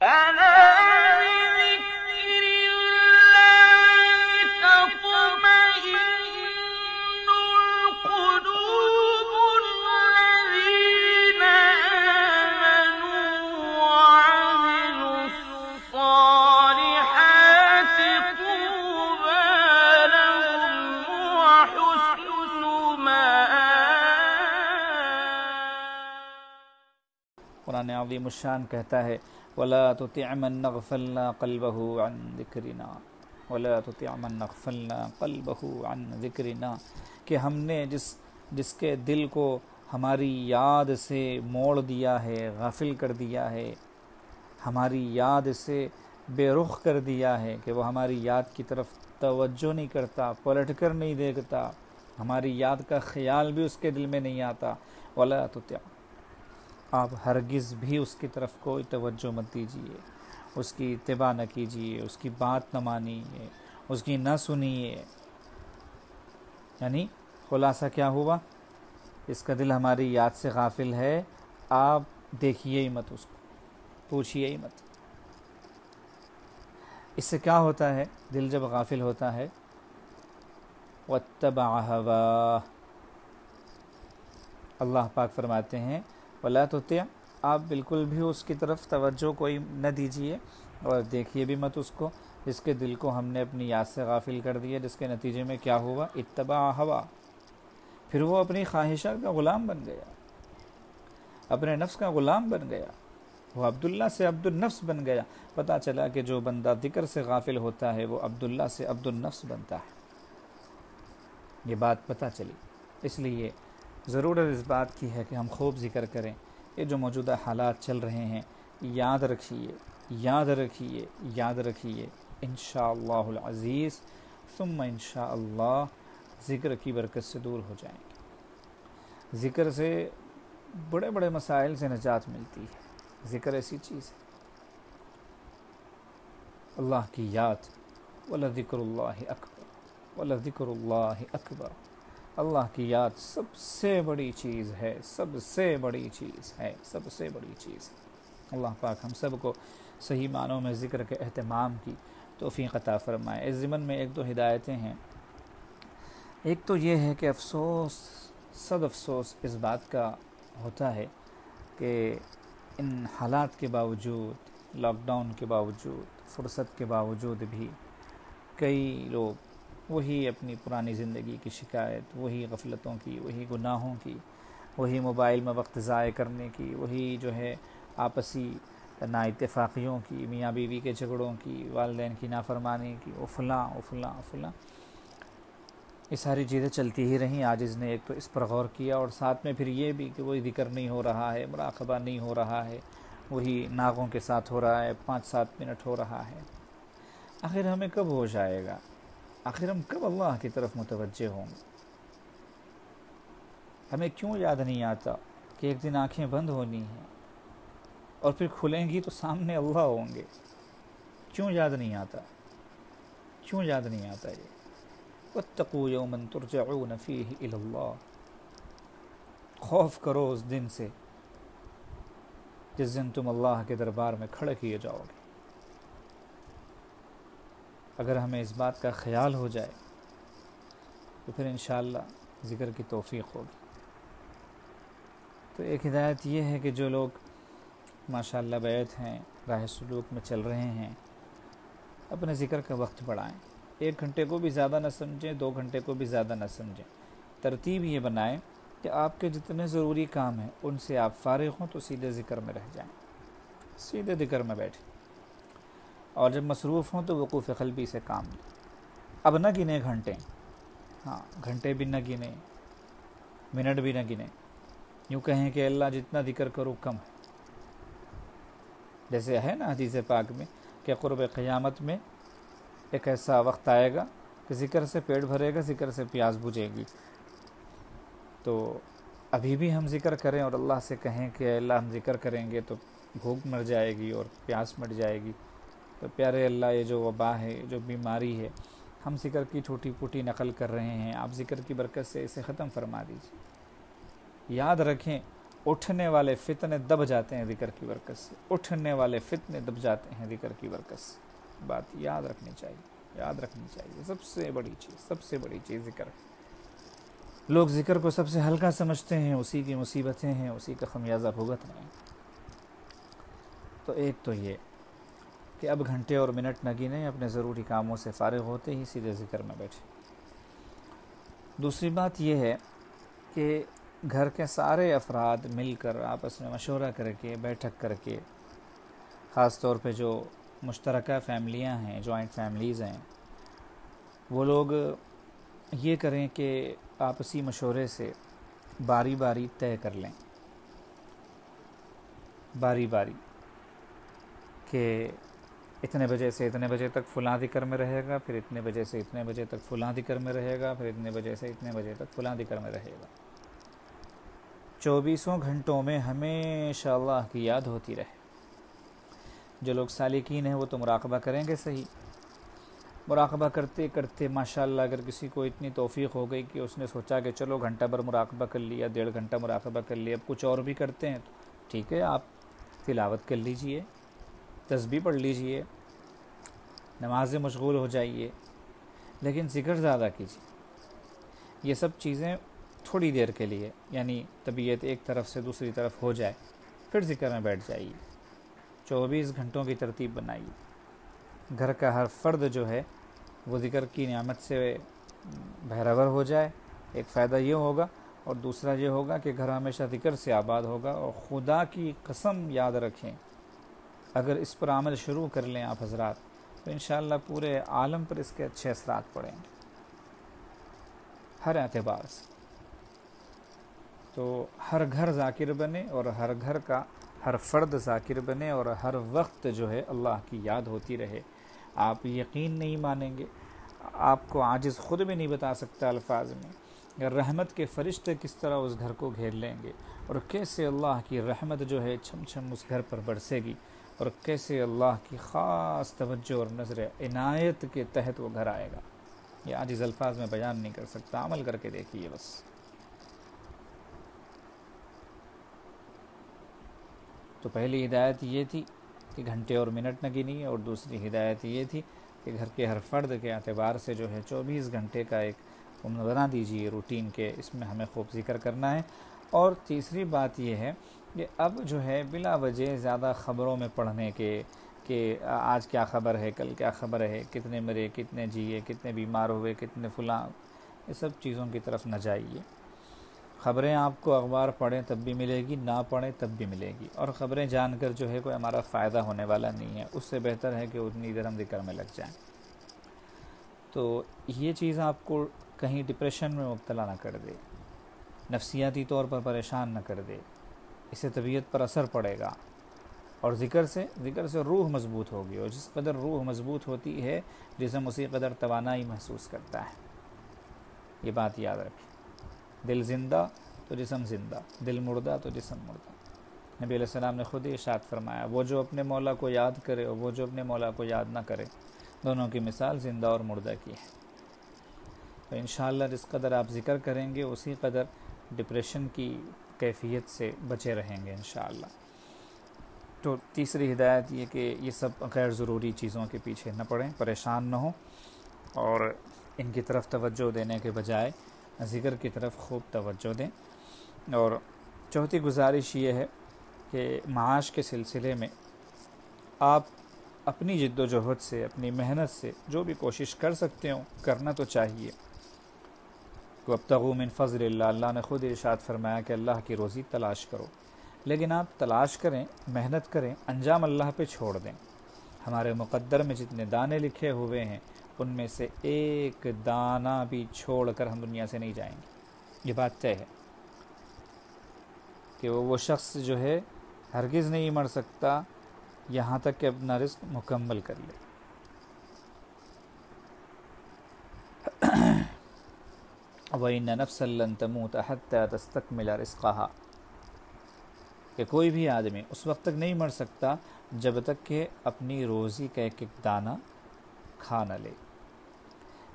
ألا بذكر الله تطمئن القلوب الذين آمنوا وعملوا الصالحات طوبى لهم وحسن مآب۔ قرآن عظیم الشان کہتا ہے وَلَا تُطِعْ مَنْ أَغْفَلْنَا قَلْبَهُ عَنْ ذِكْرِنَا وَلَا تُطِعْ مَنْ أَغْفَلْنَا قَلْبَهُ عَنْ ذِكْرِنَا، کہ ہم نے جس کے دل کو ہماری یاد سے موڑ دیا ہے، غافل کر دیا ہے، ہماری یاد سے بے رخ کر دیا ہے کہ وہ ہماری یاد کی طرف توجہ نہیں کرتا، پلٹ کر نہیں دیکھتا، ہماری یاد کا خیال بھی اس کے دل میں نہیں آتا۔ وَلَا تُطِعْ، آپ ہرگز بھی اس کی طرف کوئی توجہ مت دیجیے، اس کی اتباع نہ کیجیے، اس کی بات نہ مانیے، اس کی نہ سنیے۔ یعنی خلاصہ کیا ہوا؟ اس کا دل ہماری یاد سے غافل ہے، آپ دیکھیے ہی مت، اس کو پوچھیے ہی مت۔ اس سے کیا ہوتا ہے؟ دل جب غافل ہوتا ہے وَاتَّبَعَ هَوَاهُ، اللہ پاک فرماتے ہیں وَلَا تُطِعْ، آپ بالکل بھی اس کی طرف توجہ کوئی نہ دیجیے اور دیکھیے بھی مت اس کو، جس کے دل کو ہم نے اپنی یاد سے غافل کر دیا، جس کے نتیجے میں کیا ہوا؟ اتباع ہوا، پھر وہ اپنی خواہشات کا غلام بن گیا، اپنے نفس کا غلام بن گیا، وہ عبداللہ سے عبد النفس بن گیا۔ پتہ چلا کہ جو بندہ ذکر سے غافل ہوتا ہے وہ عبداللہ سے عبد النفس بنتا ہے، یہ بات پتہ چلی۔ اس لیے ضرورت اس بات کی ہے کہ ہم خوب ذکر کریں۔ یہ جو موجودہ حالات چل رہے ہیں، یاد رکھیے، یاد رکھیے، یاد رکھیے، انشاءاللہ العزیز ثم انشاءاللہ ذکر کی برکت سے دور ہو جائیں گے۔ ذکر سے بڑے بڑے مسائل سے نجات ملتی ہے، ذکر ایسی چیز ہے، اللہ کی یاد، وَلَذِكْرُ اللَّهِ أَكْبَرُ وَلَذِكْرُ اللَّهِ أَكْبَرُ، اللہ کی یاد سب سے بڑی چیز ہے، سب سے بڑی چیز ہے، سب سے بڑی چیز ہے۔ اللہ پاک ہم سب کو صحیح معنوں میں ذکر کے اہتمام کی توفیق عطا فرمائے۔ اس ضمن میں ایک دو ہدایتیں ہیں۔ ایک تو یہ ہے کہ افسوس، صد افسوس اس بات کا ہوتا ہے کہ ان حالات کے باوجود، لاک ڈاؤن کے باوجود، فرصت کے باوجود بھی کئی لوگ وہی اپنی پرانی زندگی کی شکایت، وہی غفلتوں کی، وہی گناہوں کی، وہی موبائل میں وقت ضائع کرنے کی، وہی جو ہے آپسی نا اتفاقیوں کی، میاں بیوی کے جھگڑوں کی، والدین کی نافرمانی کی، وہ فلاں وہ فلاں فلاں، یہ ساری چیزیں چلتی ہی رہیں۔ آج اس نے ایک تو اس پر غور کیا اور ساتھ میں پھر یہ بھی کہ وہی ذکر نہیں ہو رہا ہے، مراقبہ نہیں ہو رہا ہے، وہی ناغوں کے ساتھ ہو رہا ہے، 5-7 منٹ ہو رہا ہے۔ آخر ہمیں کب ہوش آئے گا؟ آخر ہم کب اللہ کی طرف متوجہ ہوں گے؟ ہمیں کیوں یاد نہیں آتا کہ ایک دن آنکھیں بند ہونی ہیں اور پھر کھلیں گی تو سامنے اللہ ہوں گے؟ کیوں یاد نہیں آتا؟ کیوں یاد نہیں آتا یہ؟ وَاتَّقُوا يَوْمًا تُرْجَعُونَ فِيهِ إِلَى اللَّهِ، خوف کرو اس دن سے جس دن تم اللہ کے دربار میں کھڑے کیے جاؤ گے۔ اگر ہمیں اس بات کا خیال ہو جائے تو پھر انشاءاللہ ذکر کی توفیق ہوگی۔ تو ایک ہدایت یہ ہے کہ جو لوگ ماشاءاللہ بیعت ہیں، راہ سلوک میں چل رہے ہیں، اپنے ذکر کا وقت بڑھائیں۔ 1 گھنٹے کو بھی زیادہ نہ سمجھیں، 2 گھنٹے کو بھی زیادہ نہ سمجھیں۔ ترتیب یہ بنائیں کہ آپ کے جتنے ضروری کام ہیں ان سے آپ فارغ ہوں تو سیدھے ذکر میں رہ جائیں، سیدھے ذکر میں بیٹھیں، اور جب مصروف ہوں تو وقوف قلبی سے کام لیں۔ اب نہ گنے گھنٹے، ہاں گھنٹے بھی نہ گنے، منٹ بھی نہ گنے، یوں کہیں کہ اللہ جتنا ذکر کرو کم ہے۔ جیسے ہے نا حدیث پاک میں کہ قرب قیامت میں ایک ایسا وقت آئے گا کہ ذکر سے پیٹ بھرے گا، ذکر سے پیاس بجھے گی۔ تو ابھی بھی ہم ذکر کریں اور اللہ سے کہیں کہ اے اللہ ہم ذکر کریں گے تو بھوک مر جائے گی اور پیاس مٹ جائے گی۔ تو پیارے اللہ، یہ جو وبا ہے، جو بیماری ہے، ہم ذکر کی ٹوٹی پھوٹی نقل کر رہے ہیں، آپ ذکر کی برکت سے اسے ختم فرما دیجیے۔ یاد رکھیں اٹھنے والے فتنے دب جاتے ہیں ذکر کی برکت سے، اٹھنے والے فتنے دب جاتے ہیں ذکر کی برکت سے۔ بات یاد رکھنی چاہیے، یاد رکھنی چاہیے۔ سب سے بڑی چیز، سب سے بڑی چیز ذکر ہے۔ لوگ ذکر کو سب سے ہلکا سمجھتے ہیں، اسی کی مصیبتیں ہیں، اسی کا خمیازہ بھگت رہے ہیں۔ تو ایک تو یہ کہ اب گھنٹے اور منٹ نہ گنے، اپنے ضروری کاموں سے فارغ ہوتے ہی سیدھے ذکر میں بیٹھے۔ دوسری بات یہ ہے کہ گھر کے سارے افراد مل کر آپس میں مشورہ کر کے، بیٹھک کر کے، خاص طور پہ جو مشترکہ فیملیاں ہیں، جوائنٹ فیملیز ہیں، وہ لوگ یہ کریں کہ آپسی مشورے سے باری باری طے کر لیں، باری باری، کہ اتنے بجے سے اتنے بجے تک فلاں ذکر میں رہے گا، پھر اتنے بجے سے اتنے بجے تک فلاں ذکر میں رہے گا، پھر اتنے بجے سے اتنے بجے تک فلاں ذکر میں رہے گا۔ 24 گھنٹوں میں ہمیشہ اللہ کی یاد ہوتی رہے۔ جو لوگ سالکین ہیں وہ تو مراقبہ کریں گے صحیح، مراقبہ کرتے کرتے ماشاءاللہ اگر کسی کو اتنی توفیق ہو گئی کہ اس نے سوچا کہ چلو گھنٹہ بھر مراقبہ کر لیا، 1.5 گھنٹہ مراقبہ کر لیا، اب کچھ اور بھی کرتے ہیں، تو ٹھیک ہے، آپ تلاوت کر لیجئے، تسبیح پڑھ لیجئے، نماز میں مشغول ہو جائیے، لیکن ذکر زیادہ کیجیے۔ یہ سب چیزیں تھوڑی دیر کے لیے، یعنی طبیعت ایک طرف سے دوسری طرف ہو جائے، پھر ذکر میں بیٹھ جائیے۔ 24 گھنٹوں کی ترتیب بنائیے، گھر کا ہر فرد جو ہے وہ ذکر کی نعمت سے بہرور ہو جائے۔ ایک فائدہ یہ ہوگا، اور دوسرا یہ ہوگا کہ گھر ہمیشہ ذکر سے آباد ہوگا۔ اور خدا کی قسم یاد رکھیں، اگر اس پر عمل شروع کر لیں آپ حضرات، تو انشاءاللہ پورے عالم پر اس کے اچھے اثرات پڑیں گے ہر اعتبار سے۔ تو ہر گھر ذاکر بنے، اور ہر گھر کا ہر فرد ذاکر بنے، اور ہر وقت جو ہے اللہ کی یاد ہوتی رہے۔ آپ یقین نہیں مانیں گے، آپ کو عاجز خود بھی نہیں بتا سکتا الفاظ میں، رحمت کے فرشتے کس طرح اس گھر کو گھیر لیں گے، اور کیسے اللہ کی رحمت جو ہے چھم چھم اس گھر پر برسے گی، اور کیسے اللہ کی خاص توجہ اور نظر عنایت کے تحت وہ گھر آئے گا۔ یہ عاجز الفاظ میں بیان نہیں کر سکتا، عمل کر کے دیکھیے بس۔ تو پہلی ہدایت یہ تھی کہ گھنٹے اور منٹ نہ گنیے، اور دوسری ہدایت یہ تھی کہ گھر کے ہر فرد کے اعتبار سے جو ہے 24 گھنٹے کا ایک بنا دیجیے روٹین کے، اس میں ہمیں خوب ذکر کرنا ہے۔ اور تیسری بات یہ ہے کہ اب جو ہے بلا وجہ زیادہ خبروں میں پڑھنے کے، کہ آج کیا خبر ہے، کل کیا خبر ہے، کتنے مرے، کتنے جیے، کتنے بیمار ہوئے، کتنے فلاں، یہ سب چیزوں کی طرف نہ جائیے۔ خبریں آپ کو اخبار پڑھیں تب بھی ملے گی، نہ پڑھیں تب بھی ملے گی، اور خبریں جان کر جو ہے کوئی ہمارا فائدہ ہونے والا نہیں ہے۔ اس سے بہتر ہے کہ اتنی دیر ہم ذکر میں لگ جائیں۔ تو یہ چیز آپ کو کہیں ڈپریشن میں مبتلا نہ کر دے، نفسیاتی طور پر پریشان نہ کر دے، اس سے طبیعت پر اثر پڑے گا۔ اور ذکر سے روح مضبوط ہوگی، اور جس قدر روح مضبوط ہوتی ہے جسم اسی قدر توانائی محسوس کرتا ہے۔ یہ بات یاد رکھیں، دل زندہ تو جسم زندہ، دل مردہ تو جسم مردہ۔ نبی علیہ السلام نے خود ہی ارشاد فرمایا، وہ جو اپنے مولا کو یاد کرے اور وہ جو اپنے مولا کو یاد نہ کرے، دونوں کی مثال زندہ اور مردہ کی ہے۔ تو انشاءاللہ جس قدر آپ ذکر کریں گے اسی قدر ڈپریشن کی کیفیت سے بچے رہیں گے انشاءاللہ۔ تو تیسری ہدایت یہ کہ یہ سب غیر ضروری چیزوں کے پیچھے نہ پڑیں، پریشان نہ ہوں، اور ان کی طرف توجہ دینے کے بجائے ذکر کی طرف خوب توجہ دیں۔ اور چوتھی گزارش یہ ہے کہ معاش کے سلسلے میں آپ اپنی جد و جہد سے، اپنی محنت سے جو بھی کوشش کر سکتے ہوں کرنا تو چاہیے۔ وَابْتَغُوا مِن فَضْلِ اللَّهِ، اللہ نے خود ارشاد فرمایا کہ اللہ کی روزی تلاش کرو، لیکن آپ تلاش کریں، محنت کریں، انجام اللہ پہ چھوڑ دیں۔ ہمارے مقدر میں جتنے دانے لکھے ہوئے ہیں ان میں سے ایک دانہ بھی چھوڑ کر ہم دنیا سے نہیں جائیں گے۔ یہ بات طے ہے کہ وہ شخص جو ہے ہرگز نہیں مر سکتا یہاں تک کہ اپنا رزق مکمل کر لے۔ وَإِنَّ نَفْسًا لَن تَمُوتَ حَتَّى تَسْتَكْمِلَ رِزْقَهَا، کہ کوئی بھی آدمی اس وقت تک نہیں مر سکتا جب تک کہ اپنی روزی کا ایک ایک دانہ کھا نہ لے۔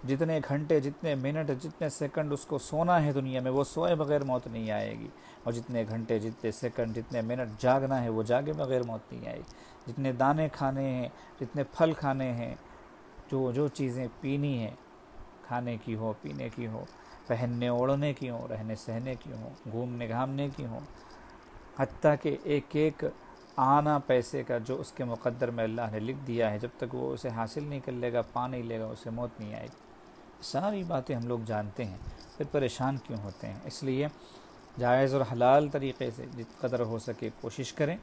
جتنے گھنٹے، جتنے منٹ، جتنے سیکنڈ اس کو سونا ہے دنیا میں، وہ سوئے بغیر موت نہیں آئے گی، اور جتنے گھنٹے، جتنے سیکنڈ، جتنے منٹ جاگنا ہے وہ جاگے بغیر موت نہیں آئے گی، جتنے دانے کھانے ہیں، جتنے پھل کھانے ہیں، جو چیزیں پینی ہیں، کھانے کی ہو، پینے کی ہو، پہننے اوڑھنے کی ہوں، رہنے سہنے کی ہوں، گھومنے گھامنے کی ہوں، حتیٰ کہ ایک ایک آنا پیسے کا جو اس کے مقدر میں اللہ نے لکھ دیا ہے، جب تک وہ اسے حاصل نہیں کر لے گا، پا نہیں لے گا، اسے موت نہیں آئے گی۔ ساری باتیں ہم لوگ جانتے ہیں، پھر پریشان کیوں ہوتے ہیں؟ اس لیے جائز اور حلال طریقے سے جت قدر ہو سکے کوشش کریں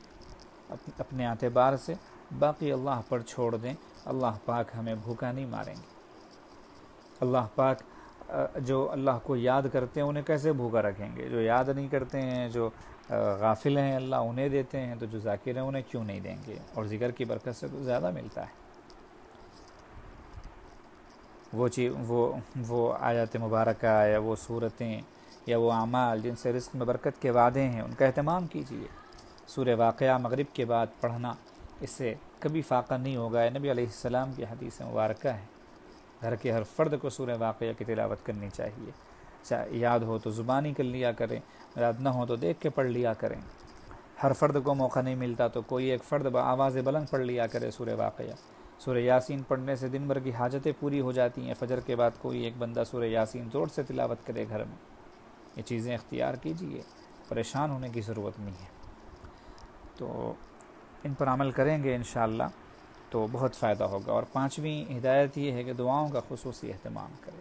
اپنے اعتبار سے، باقی اللہ پر چھوڑ دیں۔ اللہ پاک ہمیں بھوکا نہیں ماریں گے۔ اللہ پاک جو اللہ کو یاد کرتے ہیں انہیں کیسے بھوکا رکھیں گے؟ جو یاد نہیں کرتے ہیں، جو غافل ہیں، اللہ انہیں دیتے ہیں، تو جو ذاکر ہیں انہیں کیوں نہیں دیں گے؟ اور ذکر کی برکت سے تو زیادہ ملتا ہے۔ وہ آیات مبارکہ یا وہ صورتیں یا وہ اعمال جن سے رزق میں برکت کے وعدے ہیں، ان کا اہتمام کیجیے۔ سورہ واقعہ مغرب کے بعد پڑھنا اس سے کبھی فاقہ نہیں ہوگا۔ نبی علیہ السلام کی حدیث مبارکہ ہے، گھر کے ہر فرد کو سورہ واقعہ کی تلاوت کرنی چاہیے، چاہے یاد ہو تو زبانی کر لیا کریں، یاد نہ ہو تو دیکھ کے پڑھ لیا کریں۔ ہر فرد کو موقع نہیں ملتا تو کوئی ایک فرد بآواز بلند پڑھ لیا کرے سورہ واقعہ۔ سورہ یاسین پڑھنے سے دن بھر کی حاجتیں پوری ہو جاتی ہیں۔ فجر کے بعد کوئی ایک بندہ سورہ یاسین زور سے تلاوت کرے گھر میں۔ یہ چیزیں اختیار کیجیے، پریشان ہونے کی ضرورت نہیں ہے۔ تو ان پر عمل کریں گے انشاءاللہ تو بہت فائدہ ہوگا۔ اور پانچویں ہدایت یہ ہے کہ دعاؤں کا خصوصی اہتمام کریں۔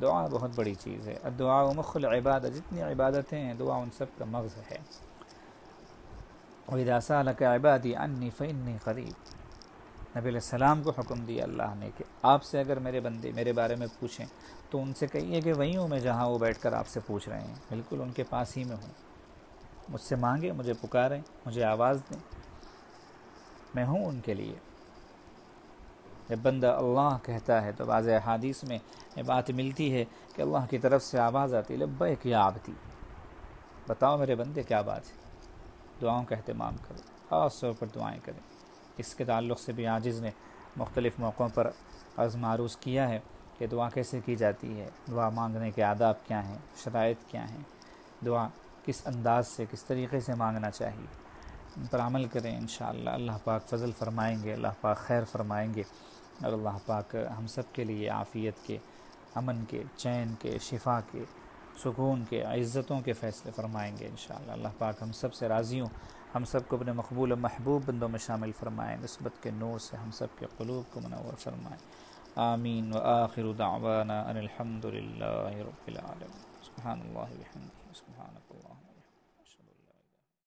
دعا بہت بڑی چیز ہے۔ الدعاء مخ العبادہ، جتنی عبادتیں ہیں دعا ان سب کا مغز ہے۔ وَإِذَا سَأَلَكَ عِبَادِي عَنِّي فَإِنِّي قَرِيبٌ، نبی علیہ السلام کو حکم دیا اللہ نے کہ آپ سے اگر میرے بندے میرے بارے میں پوچھیں تو ان سے کہیے کہ وہیں ہوں میں جہاں وہ بیٹھ کر آپ سے پوچھ رہے ہیں، بالکل ان کے پاس ہی میں ہوں۔ مجھ سے مانگیں، مجھے پکاریں، مجھے آواز دیں، میں ہوں ان کے لیے۔ جب بندہ اللہ کہتا ہے تو بعض احادیث میں یہ بات ملتی ہے کہ اللہ کی طرف سے آواز آتی، لبیک یا عبدی، بتاؤ میرے بندے کیا بات ہے۔ دعاؤں کا اہتمام کرو، خاص طور پر دعائیں کریں۔ اس کے تعلق سے بھی عاجز نے مختلف موقعوں پر عرض معروض کیا ہے کہ دعا کیسے کی جاتی ہے، دعا مانگنے کے آداب کیا ہیں، شرائط کیا ہیں، دعا کس انداز سے، کس طریقے سے مانگنا چاہیے۔ ان پر عمل کریں انشاءاللہ، اللہ پاک فضل فرمائیں گے، اللہ پاک خیر فرمائیں گے، اور اللہ پاک ہم سب کے لیے عافیت کے، امن کے، چین کے، شفا کے، سکون کے، عزتوں کے فیصلے فرمائیں گے انشاءاللہ۔ اللہ پاک ہم سب سے راضی ہوں، ہم سب کو اپنے مقبول و محبوب بندوں میں شامل فرمائیں، نسبت کے نور سے ہم سب کے قلوب کو منور فرمائیں۔ آمین۔ وآخر دعوانا ان الحمد للہ رب العالمین۔ سبحان اللہ وبحمدہ، سبحانک